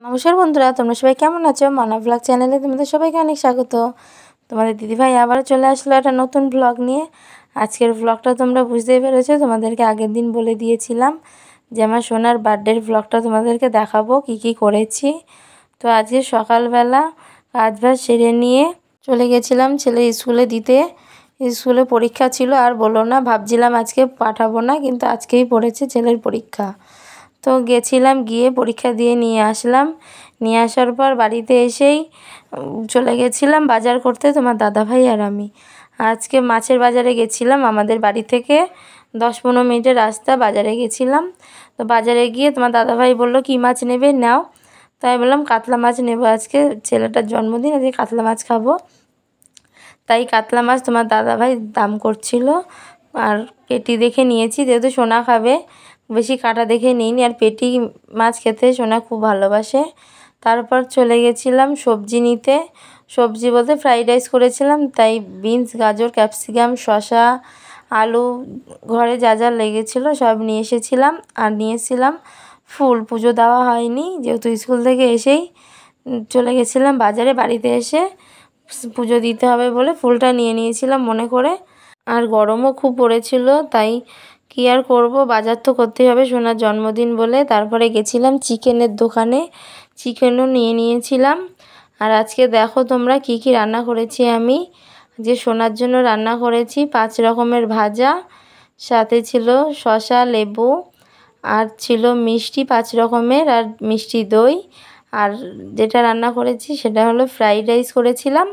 নমস্কার বন্ধুরা, তোমরা সবাই কেমন আছো? মানা ব্লগ চ্যানেলে তোমাদের সবাইকে অনেক স্বাগত। তোমাদের দিদিভাই আবারও চলে আসলো একটা নতুন ব্লগ নিয়ে। আজকের ব্লগটা তোমরা বুঝতেই পেরেছো, তোমাদেরকে আগের দিন বলে দিয়েছিলাম যে আমার সোনার বার্থডের ব্লগটা তোমাদেরকে দেখাবো কি কি করেছি। তো আজকে সকালবেলা কাজ বাজ সেরে নিয়ে চলে গেছিলাম ছেলে স্কুলে দিতে। স্কুলে পরীক্ষা ছিল, আর বলো না, ভাবছিলাম আজকে পাঠাবো না, কিন্তু আজকেই পড়েছে ছেলের পরীক্ষা। তো গেছিলাম, গিয়ে পরীক্ষা দিয়ে নিয়ে আসলাম। নিয়ে আসার পর বাড়িতে এসেই চলে গেছিলাম বাজার করতে, তোমার দাদাভাই আর আমি। আজকে মাছের বাজারে গেছিলাম, আমাদের বাড়ি থেকে 10-15 মিনিটের রাস্তা বাজারে গেছিলাম। তো বাজারে গিয়ে তোমার দাদাভাই বললো কী মাছ নেবে নাও। তাই বললাম কাতলা মাছ নেবো, আজকে ছেলেটার জন্মদিন, আজকে কাতলা মাছ খাবো। তাই কাতলা মাছ তোমার দাদাভাই দাম করছিল, আর পেটি দেখে নিয়েছি, যেহেতু সোনা খাবে বেশি কাটা দেখে নিইনি। আর পেটি মাছ খেতে সোনা খুব ভালোবাসে। তারপর চলে গেছিলাম সবজি নিতে। সবজি বলতে ফ্রাইড রাইস করেছিলাম, তাই বিনস, গাজর, ক্যাপসিকাম, শসা, আলু, ঘরে যা যা লেগেছিলো সব নিয়ে এসেছিলাম। আর নিয়েছিলাম ফুল, পুজো দেওয়া হয়নি যেহেতু স্কুল থেকে এসেই চলে গেছিলাম বাজারে। বাড়িতে এসে পুজো দিতে হবে বলে ফুলটা নিয়ে নিয়েছিলাম মনে করে। আর গরমও খুব পড়েছিল, তাই কী আর করবো, বাজার তো করতেই হবে সোনার জন্মদিন বলে। তারপরে গেছিলাম চিকেনের দোকানে, চিকেনও নিয়ে নিয়েছিলাম। আর আজকে দেখো তোমরা কি কি রান্না করেছি আমি। যে সোনার জন্য রান্না করেছি 5 রকমের ভাজা, সাথে ছিল শসা, লেবু, আর ছিল মিষ্টি 5 রকমের, আর মিষ্টি দই। আর যেটা রান্না করেছি সেটা হলো ফ্রাইড রাইস করেছিলাম,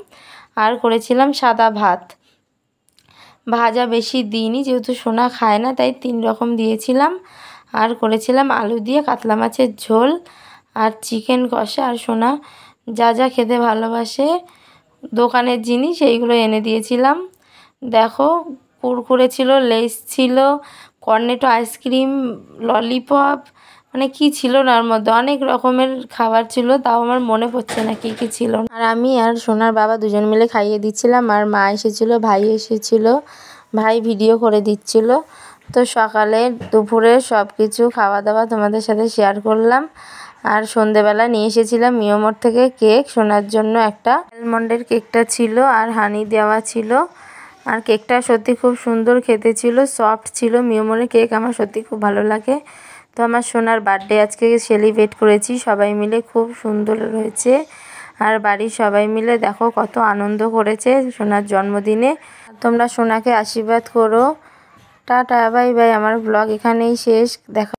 আর করেছিলাম সাদা ভাত। ভাজা বেশি দিইনি যেহেতু সোনা খায় না, তাই 3 রকম দিয়েছিলাম। আর করেছিলাম আলু দিয়ে কাতলা মাছের ঝোল, আর চিকেন কষা। আর সোনা যা যা খেতে ভালোবাসে দোকানের জিনিস এইগুলো এনে দিয়েছিলাম। দেখো কুরকুরে ছিল, লেস ছিল, কর্নেটো আইসক্রিম, ললিপপ, মানে কি ছিল না, ওর মধ্যে অনেক রকমের খাবার ছিল, তাও আমার মনে পড়ছে না কি কি ছিল। আর আমি আর সোনার বাবা দুজন মিলে খাইয়ে দিচ্ছিলাম, আর মা এসেছিলো, ভাই এসেছিলো, ভাই ভিডিও করে দিচ্ছিল। তো সকালে দুপুরে সব কিছু খাওয়া দাওয়া তোমাদের সাথে শেয়ার করলাম। আর সন্ধেবেলা নিয়ে এসেছিলাম মিওমোর থেকে কেক, সোনার জন্য একটা অ্যালমন্ডের কেকটা ছিল, আর হানি দেওয়া ছিল। আর কেকটা সত্যি খুব সুন্দর খেতে ছিল, সফট ছিল। মিওমোরের কেক আমার সত্যি খুব ভালো লাগে। তো আমার সোনার বার্থডে আজকে সেলিব্রেট করেছি সবাই মিলে, খুব সুন্দর হয়েছে। আর বাড়ির সবাই মিলে দেখো কত আনন্দ করেছে সোনার জন্মদিনে। তোমরা সোনাকে আশীর্বাদ করো। Tata, bye bye. আমার ব্লগ এখানেই শেষ। দেখা